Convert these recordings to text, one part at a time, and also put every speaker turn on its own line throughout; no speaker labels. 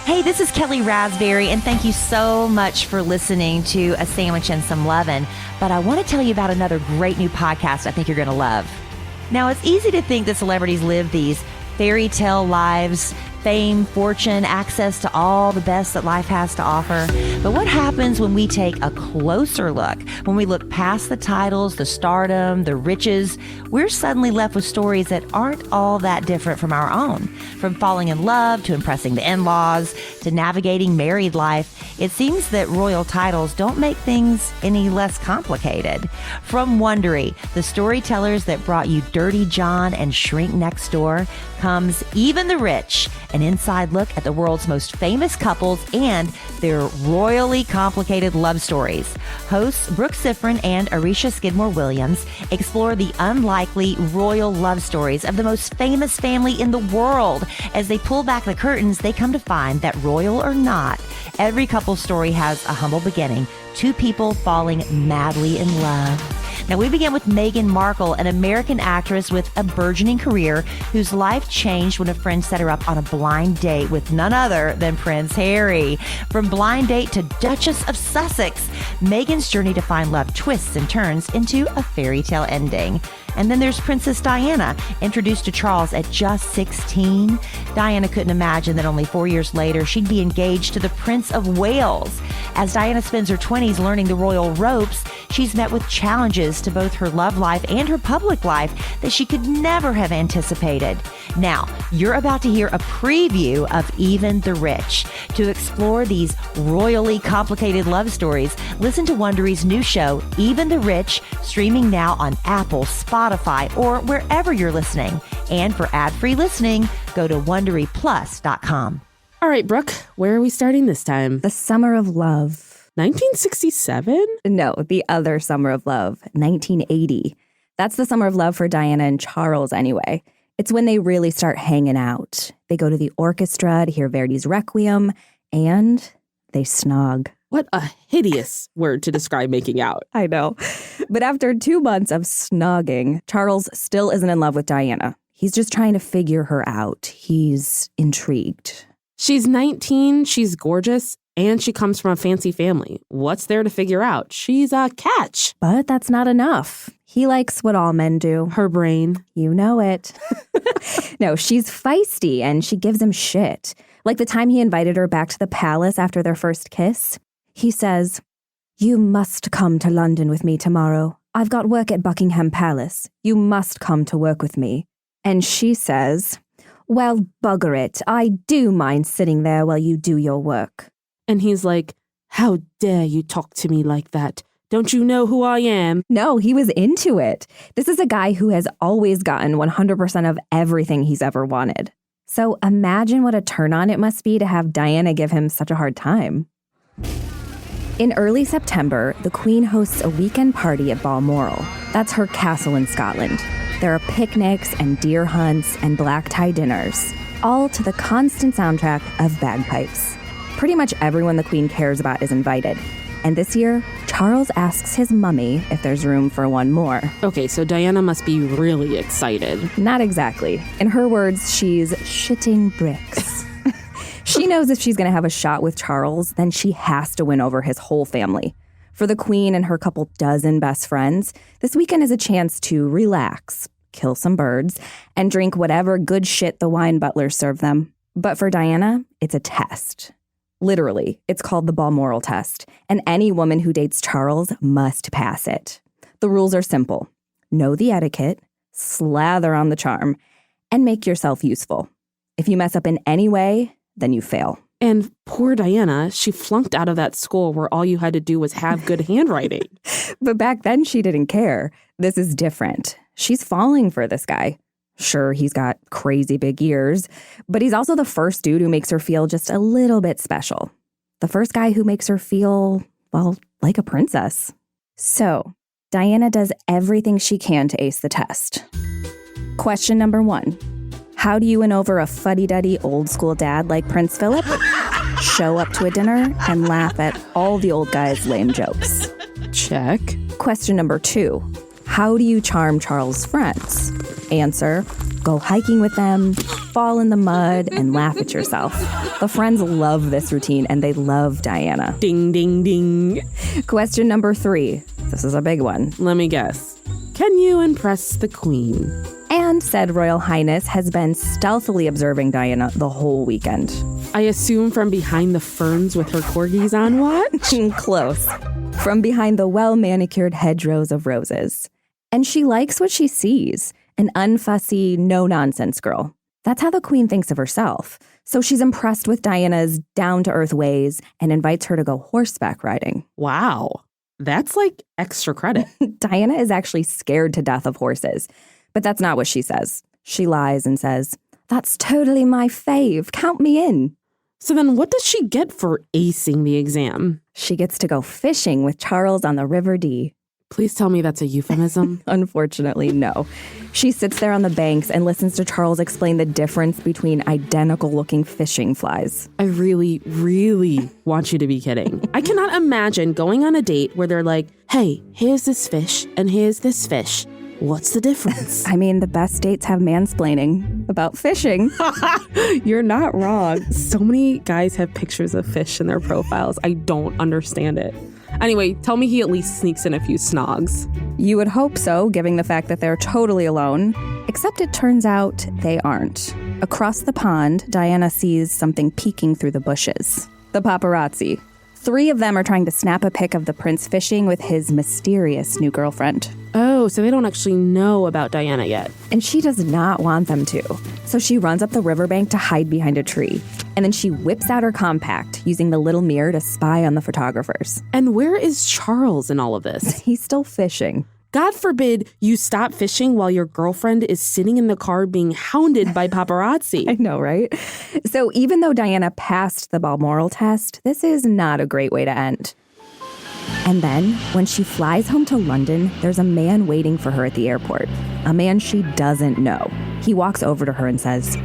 Hey, this is Kelly Raspberry, and thank you so much for listening to A Sandwich and Some Lovin'. But I want to tell you about another great new podcast I think you're going to love. Now, it's easy to think that celebrities live these fairy tale lives, fame, fortune, access to all the best that life has to offer. But what happens when we take a closer look? When we look past the titles, the stardom, the riches, we're suddenly left with stories that aren't all that different from our own. From falling in love to impressing the in-laws to navigating married life, it seems that royal titles don't make things any less complicated. From Wondery, the storytellers that brought you Dirty John and Shrink Next Door, comes Even the Rich, an inside look at the world's most famous couples and their royally complicated love stories. Hosts Brooke Sifrin and Arisha Skidmore-Williams explore the unlikely royal love stories of the most famous family in the world. As they pull back the curtains, they come to find that royal or not, every couple's story has a humble beginning, two people falling madly in love. Now, we begin with Meghan Markle, an American actress with a burgeoning career whose life changed when a friend set her up on a blind date with none other than Prince Harry. From blind date to Duchess of Sussex, Meghan's journey to find love twists and turns into a fairy tale ending. And then there's Princess Diana, introduced to Charles at just 16. Diana couldn't imagine that only 4 years later she'd be engaged to the Prince of Wales. As Diana spends her 20s learning the royal ropes, she's met with challenges to both her love life and her public life that she could never have anticipated. Now, you're about to hear a preview of Even the Rich. To explore these royally complicated love stories, listen to Wondery's new show, Even the Rich, streaming now on Apple, Spotify, or wherever you're listening. And for ad-free listening, go to WonderyPlus.com.
All right, Brooke, where are we starting this time?
The Summer of Love.
1967?
No, the other Summer of Love, 1980. That's the Summer of Love for Diana and Charles anyway. It's when they really start hanging out. They go to the orchestra to hear Verdi's Requiem, and they snog.
What a hideous word to describe making out.
I know. But after 2 months of snogging, Charles still isn't in love with Diana. He's just trying to figure her out. He's intrigued.
She's 19, she's gorgeous, and she comes from a fancy family. What's there to figure out? She's a catch.
But that's not enough. He likes what all men do.
Her brain.
You know it. No, she's feisty and she gives him shit. Like the time he invited her back to the palace after their first kiss. He says, "You must come to London with me tomorrow. I've got work at Buckingham Palace. You must come to work with me." And she says, "Well, bugger it. I do mind sitting there while you do your work."
And he's like, "How dare you talk to me like that? Don't you know who I am?"
No, he was into it. This is a guy who has always gotten 100% of everything he's ever wanted. So imagine what a turn-on it must be to have Diana give him such a hard time. In early September, the Queen hosts a weekend party at Balmoral. That's her castle in Scotland. There are picnics and deer hunts and black tie dinners, all to the constant soundtrack of bagpipes. Pretty much everyone the Queen cares about is invited. And this year, Charles asks his mummy if there's room for one more.
Okay, so Diana must be really excited.
Not exactly. In her words, she's shitting bricks. She knows if she's going to have a shot with Charles, then she has to win over his whole family. For the Queen and her couple dozen best friends, this weekend is a chance to relax, kill some birds, and drink whatever good shit the wine butlers serve them. But for Diana, it's a test. Literally, it's called the Balmoral test, and any woman who dates Charles must pass it. The rules are simple. Know the etiquette, slather on the charm, and make yourself useful. If you mess up in any way, then you fail.
And poor Diana, she flunked out of that school where all you had to do was have good handwriting.
But back then, she didn't care. This is different. She's falling for this guy. Sure, he's got crazy big ears, but he's also the first dude who makes her feel just a little bit special. The first guy who makes her feel, well, like a princess. So, Diana does everything she can to ace the test. Question number 1. How do you win over a fuddy-duddy old-school dad like Prince Philip? Show up to a dinner and laugh at all the old guy's lame jokes.
Check.
Question number 2. How do you charm Charles' friends? Answer, go hiking with them, fall in the mud and laugh at yourself. The friends love this routine and they love Diana.
Ding, ding, ding.
Question number 3. This is a big one.
Let me guess. Can you impress the queen?
And said Royal Highness has been stealthily observing Diana the whole weekend.
I assume from behind the ferns with her corgis on watch?
Close. From behind the well-manicured hedgerows of roses. And she likes what she sees. An unfussy, no-nonsense girl. That's how the queen thinks of herself. So she's impressed with Diana's down-to-earth ways and invites her to go horseback riding.
Wow. That's like extra credit.
Diana is actually scared to death of horses. But that's not what she says. She lies and says, "That's totally my fave. Count me in."
So then what does she get for acing the exam?
She gets to go fishing with Charles on the River Dee.
Please tell me that's a euphemism.
Unfortunately, no. She sits there on the banks and listens to Charles explain the difference between identical-looking fishing flies.
I really, really want you to be kidding. I cannot imagine going on a date where they're like, hey, here's this fish and here's this fish. What's the difference?
I mean, the best dates have mansplaining about fishing.
You're not wrong. So many guys have pictures of fish in their profiles. I don't understand it. Anyway, tell me he at least sneaks in a few snogs.
You would hope so, given the fact that they're totally alone. Except it turns out they aren't. Across the pond, Diana sees something peeking through the bushes. The paparazzi. 3 of them are trying to snap a pic of the prince fishing with his mysterious new girlfriend.
Oh, so they don't actually know about Diana yet.
And she does not want them to. So she runs up the riverbank to hide behind a tree. And then she whips out her compact, using the little mirror to spy on the photographers.
And where is Charles in all of this?
He's still fishing.
God forbid you stop fishing while your girlfriend is sitting in the car being hounded by paparazzi.
I know, right? So even though Diana passed the Balmoral test, this is not a great way to end. And then, when she flies home to London, there's a man waiting for her at the airport. A man she doesn't know. He walks over to her and says,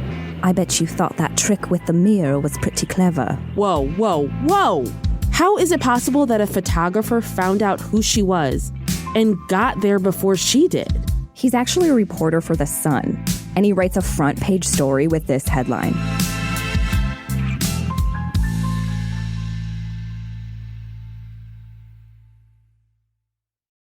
"I bet you thought that trick with the mirror was pretty clever."
Whoa, whoa, whoa! How is it possible that a photographer found out who she was and got there before she did?
He's actually a reporter for The Sun, and he writes a front-page story with this headline: